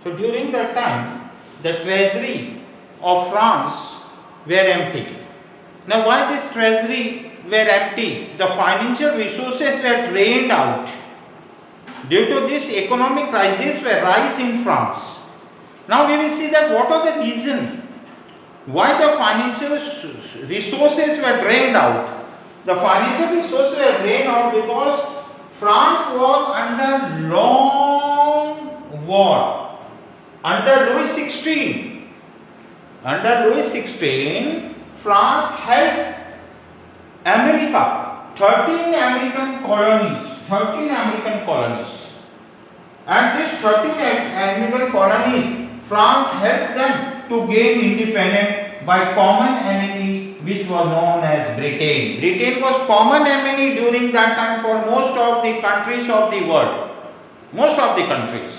So during that time, the treasury of France were empty. Now why this treasury were empty? The financial resources were drained out. Due to this economic crisis were rise in France. Now we will see that what are the reason why the financial resources were drained out. The financial resources were drained out because France was under long war under Louis XVI. Under Louis XVI, France helped America, 13 American colonies, and these 13 American colonies, France helped them to gain independence by common enemy which was known as Britain. Britain was common enemy during that time for most of the countries of the world. Most of the countries.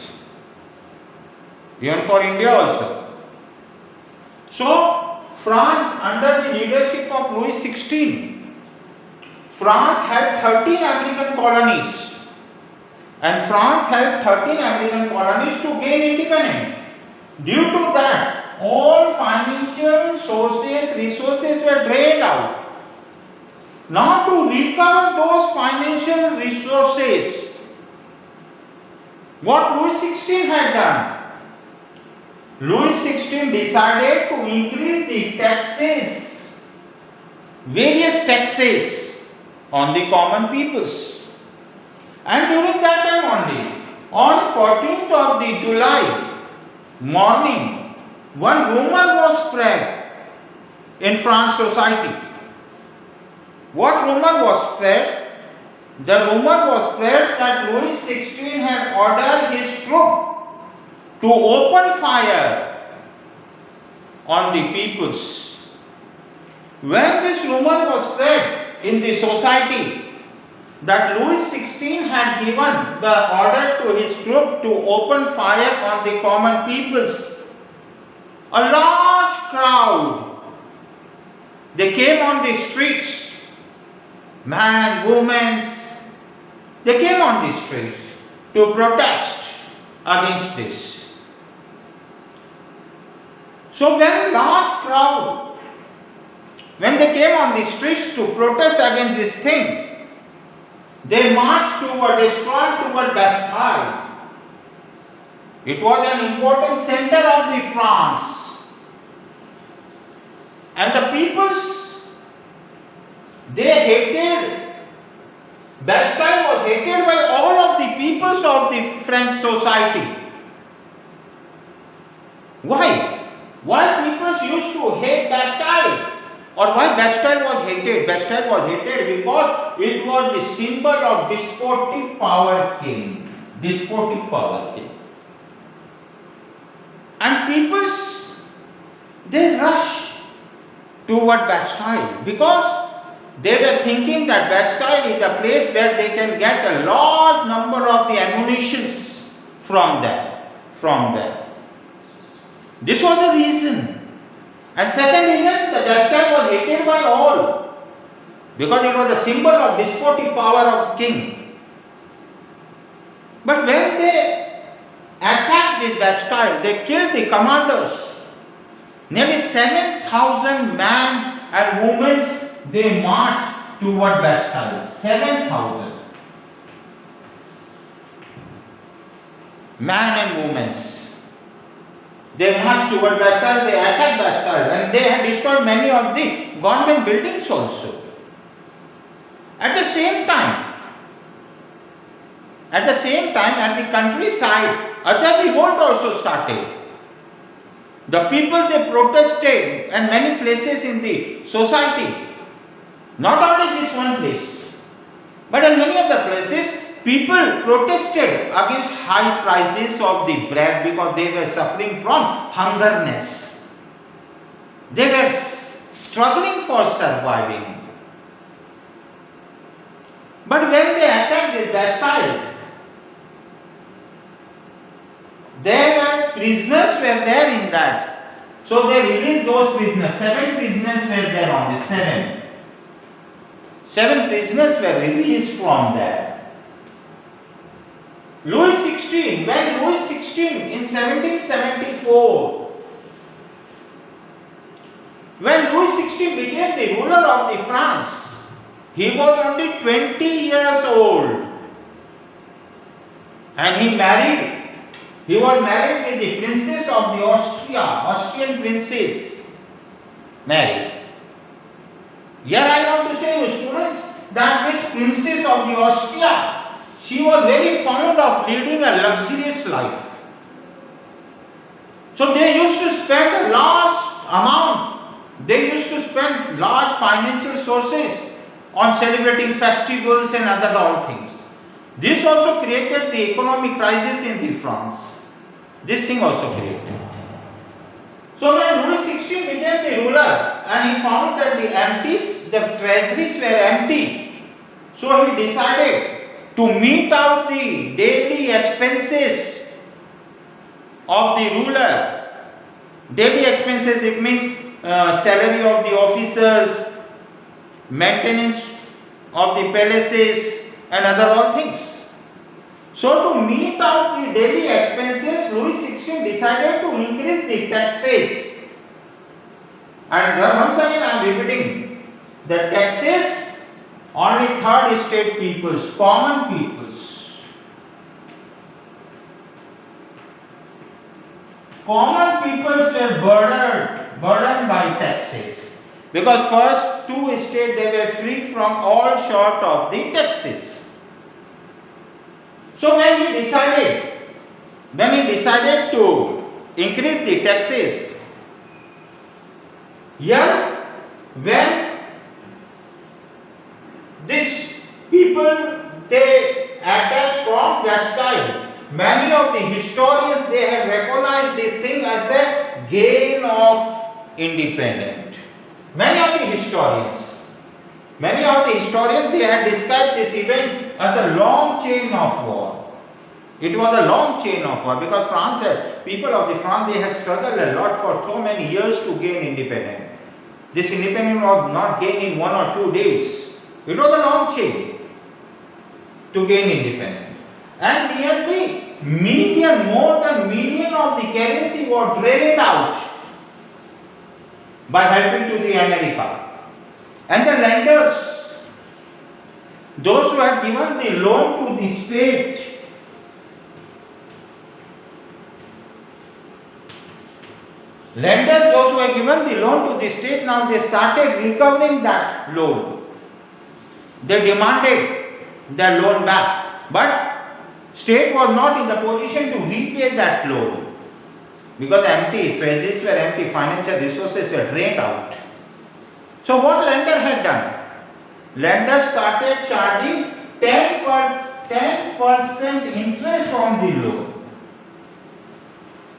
Even for India also. So, France under the leadership of Louis XVI, France had 13 American colonies. And France helped 13 American colonies to gain independence. Due to that, all financial resources were drained out. Now to recover those financial resources, what Louis XVI had done? Louis XVI decided to increase the taxes, various taxes on the common peoples. And during that time only, on 14th of the July morning, one rumor was spread in France society. What rumor was spread? The rumor was spread that Louis XVI had ordered his troops to open fire on the peoples. When this rumor was spread in the society that Louis XVI had given the order to his troops to open fire on the common peoples, a large crowd, they came on the streets, men, women, they came on the streets to protest against this. So when large crowd, when they came on the streets to protest against this thing, they marched they strolled toward Bastille. It was an important center of the France. And the peoples, they hated, Bastille was hated by all of the peoples of the French society. Why? Why peoples used to hate Bastille? Or why Bastille was hated? Bastille was hated because it was the symbol of despotic power king. Despotic power king. And peoples, they rushed toward Bastille because they were thinking that Bastille is a place where they can get a large number of the ammunitions from there. This was the reason. And second reason, the Bastille was hated by all because it was a symbol of despotic power of king. But when they attacked this Bastille, they killed the commanders. Nearly 7,000 men and women, they marched toward Bastille. 7,000 men and women. They marched toward Bastille, they attacked Bastille, and they had destroyed many of the government buildings also. At the same time, at the countryside, other revolt also started. The people, they protested in many places in the society. Not only this one place, but in many other places, people protested against high prices of the bread because they were suffering from hungerness. They were struggling for surviving. But when they attacked the Bastille, prisoners were there in that. So they released those prisoners. 7 prisoners were there only. 7. 7 prisoners were released from there. Louis XVI, when Louis XVI in 1774, when Louis XVI became the ruler of the France, he was only 20 years old, and he was married with the princess of the Austrian princess Mary. Here I want to say, students, that this princess of the Austria, she was very fond of leading a luxurious life. So they used to spend a large amount, they used to spend large financial sources on celebrating festivals and other all things. This also created the economic crisis in the France. This thing also created. So when Louis XVI became the ruler and he found that the treasuries were empty, so he decided to meet out the daily expenses of the ruler. Daily expenses, it means salary of the officers, maintenance of the palaces and other all things. So to meet out the daily expenses, Louis XVI decided to increase the taxes. And once again I am repeating, the taxes only third estate peoples, common peoples. Common peoples were burdened by taxes, because first two estates they were free from all sort of the taxes. So when he decided to increase the taxes, here when these people they attach strong Bastille, many of the historians they have recognized this thing as a gain of independence. Many of the historians they had described this event as a long chain of war. It was a long chain of war, because people of the France they had struggled a lot for so many years to gain independence. This independence was not gained in 1 or 2 days. It was a long chain to gain independence. And nearly more than million of the currency was drained out by helping to the America. And the lenders, those who had given the loan to the state, those who had given the loan to the state, now they started recovering that loan. They demanded their loan back, but state was not in the position to repay that loan, because treasuries were empty, financial resources were drained out. So what lender had done? Lender started charging 10% interest on the loan.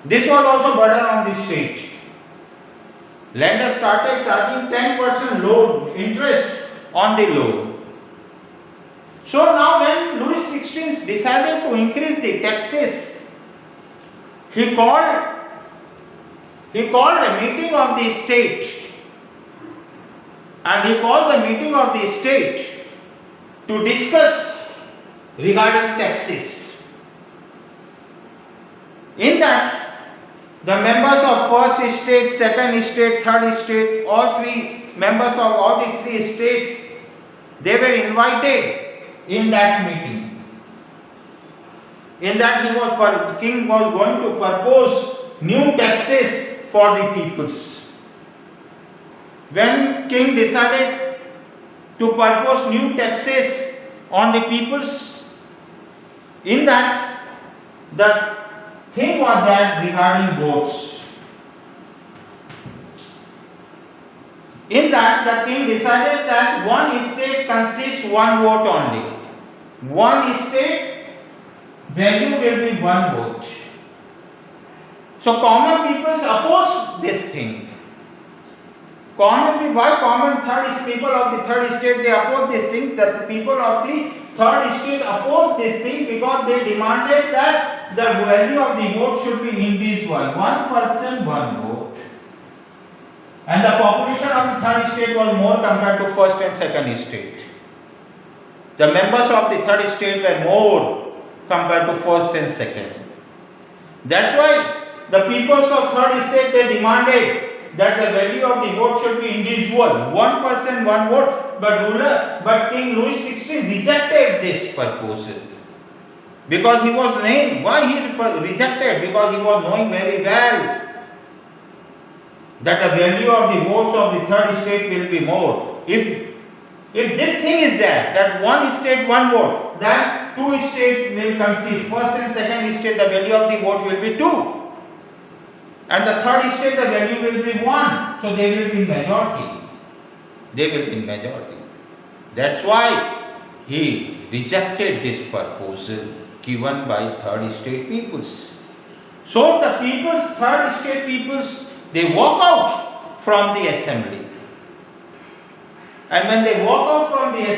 This was also burden on the state. Lender started charging 10% loan interest on the loan. So now when Louis XVI decided to increase the taxes, he called a meeting of the state, and he called the meeting of the state to discuss regarding taxes. In that, the members of first estate, second estate, third estate, all three members of all the three estates, they were invited in that meeting. In that the king was going to propose new taxes for the peoples. When king decided to propose new taxes on the peoples, in that the thing was that regarding votes. In that the king decided that one estate consists one vote only. One estate value will be one vote. So common peoples oppose this thing. People of the third estate they oppose this thing, that the people of the third estate oppose this thing, because they demanded that the value of the vote should be indivisible, one person, one vote. And the population of the third estate was more compared to first and second estate. The members of the third estate were more compared to first and second. That's why the peoples of third state, they demanded that the value of the vote should be individual, one person, one vote. But King Louis XVI rejected this proposal because he was knowing why he rejected, because he was knowing very well that the value of the votes of the third state will be more. If this thing is there, that one state, one vote, then two states will concede. First and second state, the value of the vote will be 2. And the third state, the value will be 1. So they will be majority. They will be majority. That's why he rejected this proposal given by third state peoples. So the peoples, third state peoples, they walk out from the assembly. And when they walk out from the